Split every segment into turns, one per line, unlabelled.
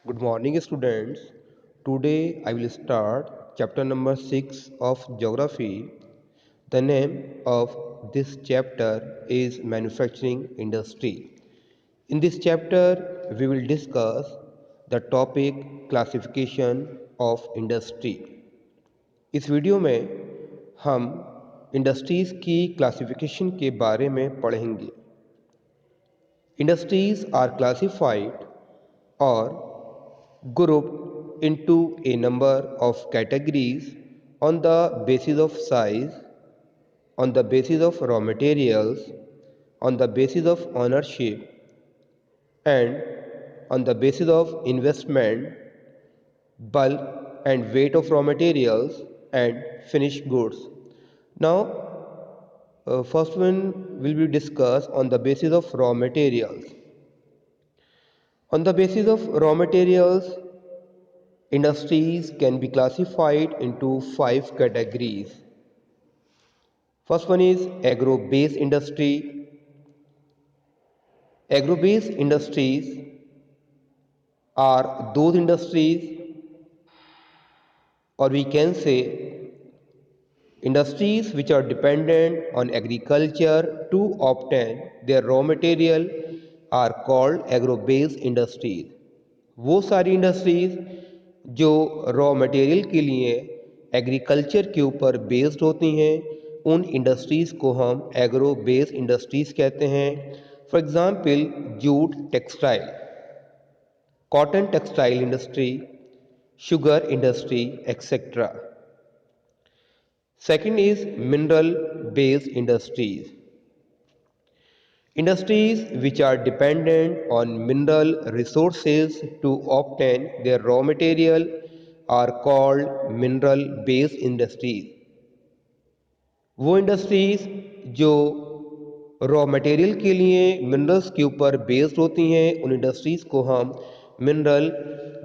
Good morning, students. Today I will start chapter number 6 of Geography. The name of this chapter is Manufacturing Industry. In this chapter, we will discuss the topic classification of industry. इस video में हम industries की classification के बारे में पढ़ेंगे. Industries are classified or grouped into a number of categories on the basis of size, on the basis of raw materials, on the basis of ownership, and on the basis of investment, bulk and weight of raw materials, and finished goods. Now, first one will be discussed on the basis of raw materials. On the basis of raw materials, industries can be classified into 5 categories. First one is agro-based industry. Agro-based industries are those industries, or we can say industries which are dependent on agriculture to obtain their raw material are called agro-based industries. वो सारी industries जो raw material के लिए agriculture के ऊपर based होती हैं उन इंडस्ट्रीज़ को हम एग्रो बेस्ड इंडस्ट्रीज़ कहते हैं. For example jute textile, cotton textile industry, sugar industry etcetera. Second is mineral based industries. Industries which are dependent on mineral resources to obtain their raw material are called mineral based industries. वो industries जो raw material के लिए minerals के ऊपर based होती हैं उन industries को हम मिनरल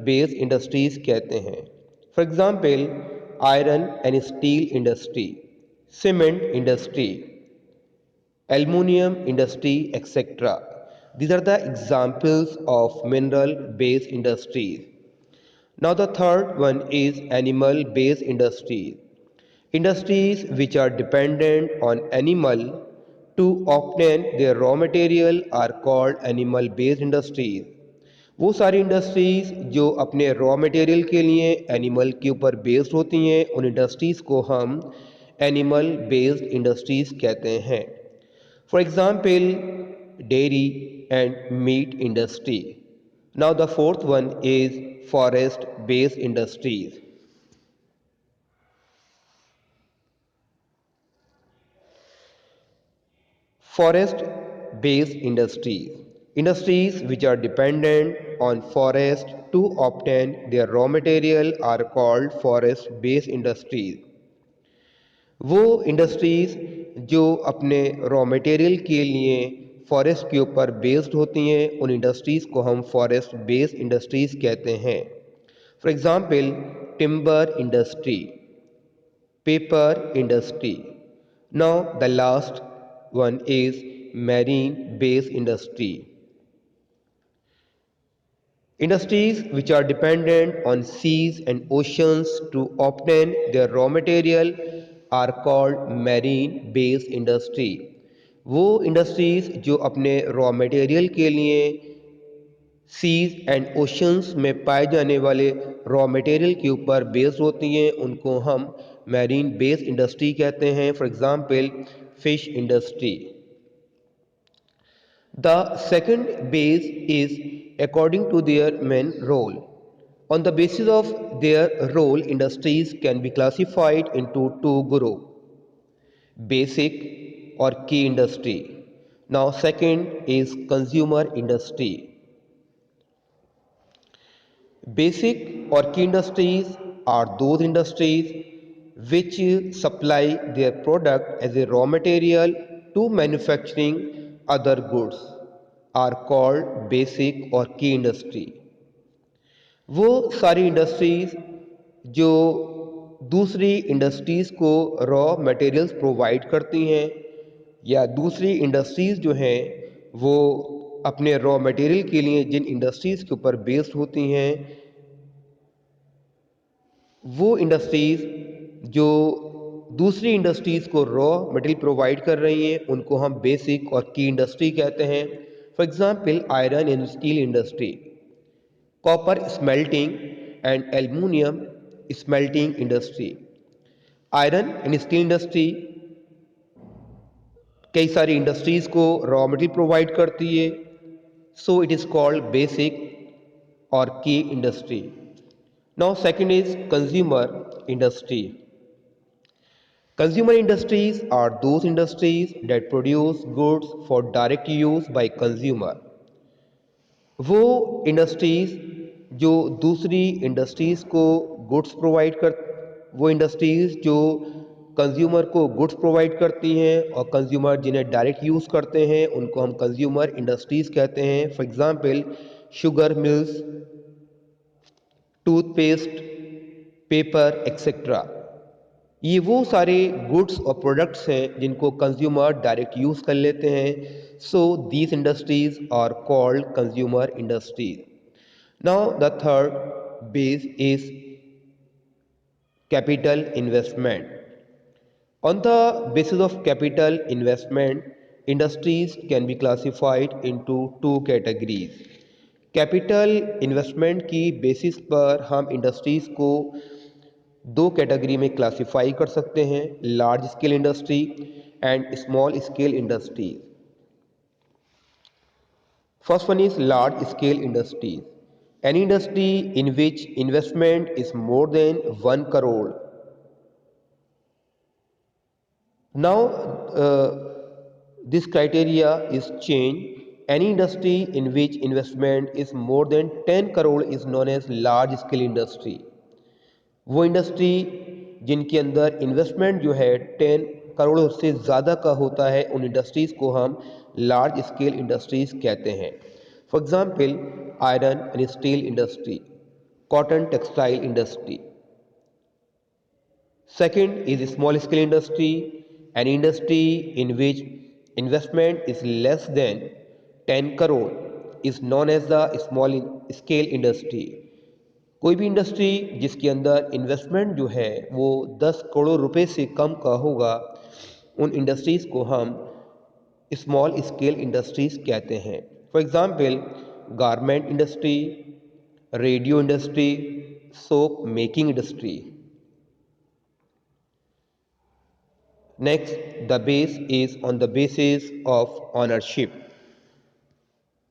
बेस्ड इंडस्ट्रीज़ कहते हैं. For example iron and steel industry, cement industry, aluminum industry, etc. These are the examples of mineral based industries. Now the third one is animal based industries. Industries which are dependent on animal to obtain their raw material are called animal based industries. वो सारी industries जो अपने raw material के लिए animal के ऊपर based होती हैं उन इंडस्ट्रीज़ को हम एनिमल बेस्ड इंडस्ट्रीज़ कहते हैं. For example, dairy and meat industry. Now the fourth one is forest-based industries. Forest-based industries. Industries which are dependent on forest to obtain their raw material are called forest-based industries. वो industries जो अपने raw material के लिए forest के ऊपर based होती हैं उन इंडस्ट्रीज़ को हम फॉरेस्ट बेस्ड इंडस्ट्रीज़ कहते हैं. For example timber industry, paper industry. Now the last one is marine based industry. Industries which are dependent on seas and oceans to obtain their raw material are called marine based industry. वो industries जो अपने raw material के लिए seize and oceans में पाए जाने वाले raw material के ऊपर बेस्ड होती हैं उनको हम मैरीन बेस्ड इंडस्ट्री कहते हैं. For example fish industry. The second base is according to their main role. On the basis of their role, industries can be classified into two groups: basic or key industry. Now, second is consumer industry. Basic or key industries are those industries which supply their product as a raw material to manufacturing other goods are called basic or key industry. वो सारी industries जो दूसरी industries को raw materials provide करती हैं या दूसरी industries जो हैं वो अपने रॉ मटेरियल के लिए जिन इंडस्ट्रीज़ के ऊपर बेस्ड होती हैं, वो इंडस्ट्रीज़ जो दूसरी इंडस्ट्रीज़ को रॉ मटेरियल प्रोवाइड कर रही हैं, उनको हम बेसिक और की इंडस्ट्री कहते हैं। For example iron and steel industry, copper smelting and aluminium smelting industry. Iron and steel industry कई सारी इंडस्ट्रीज़ को रॉ मटेरियल प्रोवाइड करती है, so it is called basic और की industry. Now second is consumer industry. Consumer industries are those industries that produce goods for direct use by consumer. वो industries जो दूसरी इंडस्ट्रीज को गुड्स प्रोवाइड कर वो इंडस्ट्रीज जो कंज्यूमर को गुड्स प्रोवाइड करती हैं और कंज्यूमर जिन्हें डायरेक्ट यूज़ करते हैं उनको हम कंज्यूमर इंडस्ट्रीज कहते हैं। For example sugar mills, toothpaste, paper etcetera. ये वो सारे गुड्स और प्रोडक्ट्स हैं जिनको कंज्यूमर डायरेक्ट यूज़ कर लेते हैं। So these industries are called consumer industries. Now the third base is capital investment. On the basis of capital investment, industries can be classified into two categories. Capital investment की basis पर हम industries को दो category में classify कर सकते हैं, large scale industry and small scale industry. First one is large scale industries, any industry in which investment is more than 1 crore. Now this criteria is changed. Any industry in which investment is more than 10 crore is known as large scale industry. वो industry जिनके अंदर investment जो है 10 करोड़ से ज़्यादा का होता है, उन इंडस्ट्रीज़ को हम लार्ज स्केल इंडस्ट्रीज़ कहते हैं। For example iron and steel industry, cotton textile industry. Second is small scale industry, an industry in which investment is less than 10 crore is known as the small scale industry. कोई भी industry जिसके अंदर investment जो है वो 10 करोड़ रुपए से कम का होगा, उन इंडस्ट्रीज़ को हम स्मॉल स्केल इंडस्ट्रीज़ कहते हैं। For example garment industry, radio industry, soap making industry. Next, the base is on the basis of ownership.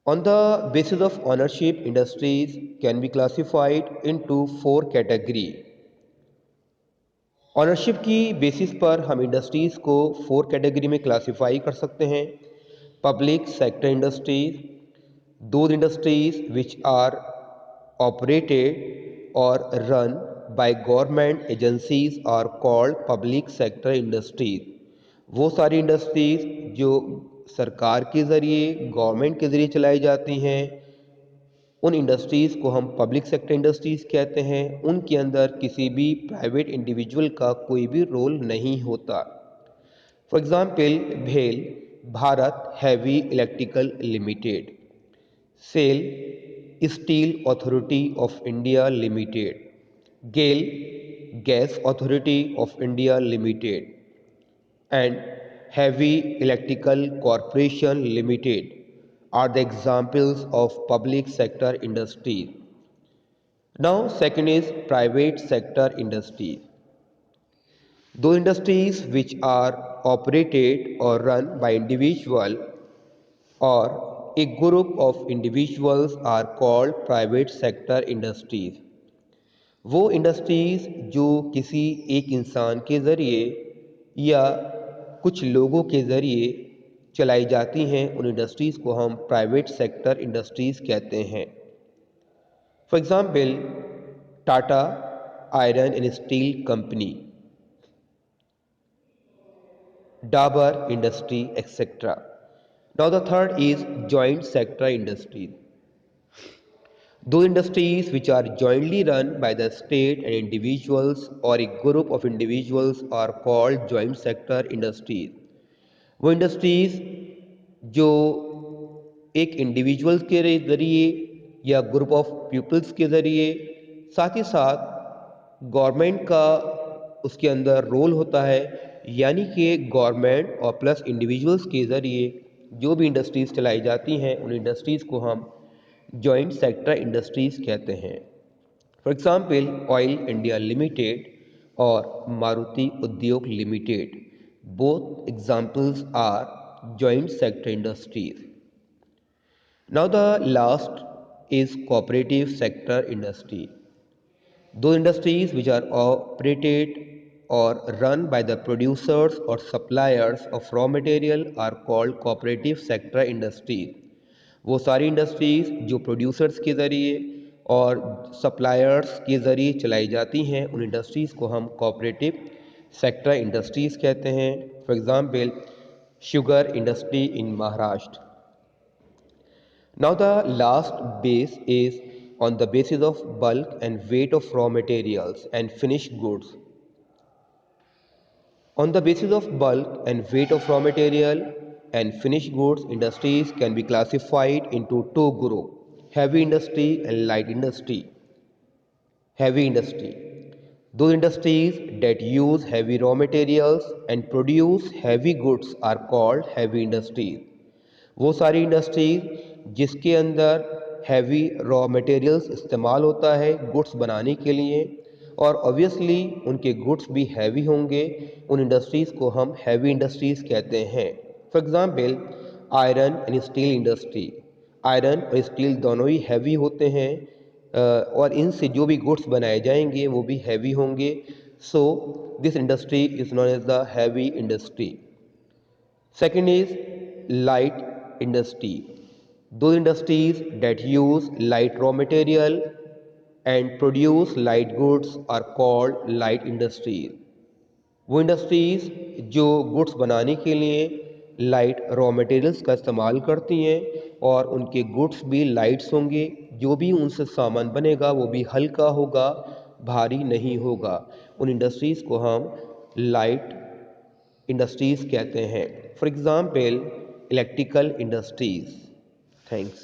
On the basis of ownership, industries can be classified into 4 categories. Ownership की basis पर हम industries को 4 category में classify कर सकते हैं। Public sector industries, those industries which are operated or run by government agencies are called public sector industries. वो सारी इंडस्ट्रीज जो सरकार के ज़रिए गवर्नमेंट के ज़रिए चलाई जाती हैं, उन इंडस्ट्रीज़ को हम पब्लिक सेक्टर इंडस्ट्रीज़ कहते हैं। उनके अंदर किसी भी प्राइवेट इंडिविजुअल का कोई भी रोल नहीं होता। फॉर एग्जांपल भेल, Bharat heavy electrical limited. SAIL, steel authority of India limited. GAIL, gas authority of India limited and heavy electrical corporation limited are the examples of public sector industries. Now second is private sector industries. Those industries which are operated or run by individual or a group of individuals are called private sector industries. वो industries जो किसी एक इंसान के ज़रिए या कुछ लोगों के ज़रिए चलाई जाती हैं, उन इंडस्ट्रीज़ को हम प्राइवेट सेक्टर इंडस्ट्रीज़ कहते हैं। For example Tata iron and steel company, Dabur industry etcetera. Now the third is joint sector industries, those industries which are jointly run by the state and individuals or a group of individuals are called joint sector industries. वो industries जो एक individuals के ज़रिए या group of peoples के ज़रिए, साथ ही साथ गवर्नमेंट का उसके अंदर रोल होता है, यानी कि गवर्नमेंट और प्लस इंडिविजुअल्स के ज़रिए जो भी इंडस्ट्रीज़ चलाई जाती हैं उन इंडस्ट्रीज़ को हम जॉइंट सेक्टर इंडस्ट्रीज़ कहते हैं। For example oil India limited और Maruti Udyog limited, both examples are joint sector industries. Now the last is cooperative sector industry. Those industries which are operated or run by the producers or suppliers of raw material are called cooperative sector industries. वो सारी industries जो producers के ज़रिए और suppliers के ज़रिए चलाई जाती हैं उन इंडस्ट्रीज़ को हम कोऑपरेटिव सेक्टर इंडस्ट्रीज़ कहते हैं। For example sugar industry in Maharashtra. Now the last base is on the basis of bulk and weight of raw materials and finished goods. On the basis of bulk and weight of raw material and finished goods, industries can be classified into two groups: heavy industry and light industry. Heavy industry. Those industries that use heavy raw materials and produce heavy goods are called heavy industries. वो सारी industries जिसके अंदर heavy raw materials इस्तेमाल होता है goods बनाने के लिए और ऑब्वियसली उनके गुड्स भी हैवी होंगे, उन इंडस्ट्रीज़ को हम हैवी इंडस्ट्रीज़ कहते हैं। For example iron and steel industry. Iron और स्टील दोनों ही हैवी होते हैं और इनसे जो भी गुड्स बनाए जाएंगे वो भी हैवी होंगे। So this industry is known as the heavy industry. Second is light industry. Those industries that use light raw material and produce light goods are called light industries. वो इंडस्ट्रीज़ जो goods बनाने के लिए light raw materials का इस्तेमाल करती हैं और उनके गुड्स भी लाइट्स होंगे, जो भी उनसे सामान बनेगा वो भी हल्का होगा, भारी नहीं होगा। उन इंडस्ट्रीज़ को हम लाइट इंडस्ट्रीज़ कहते हैं। For example electrical industries. Thanks.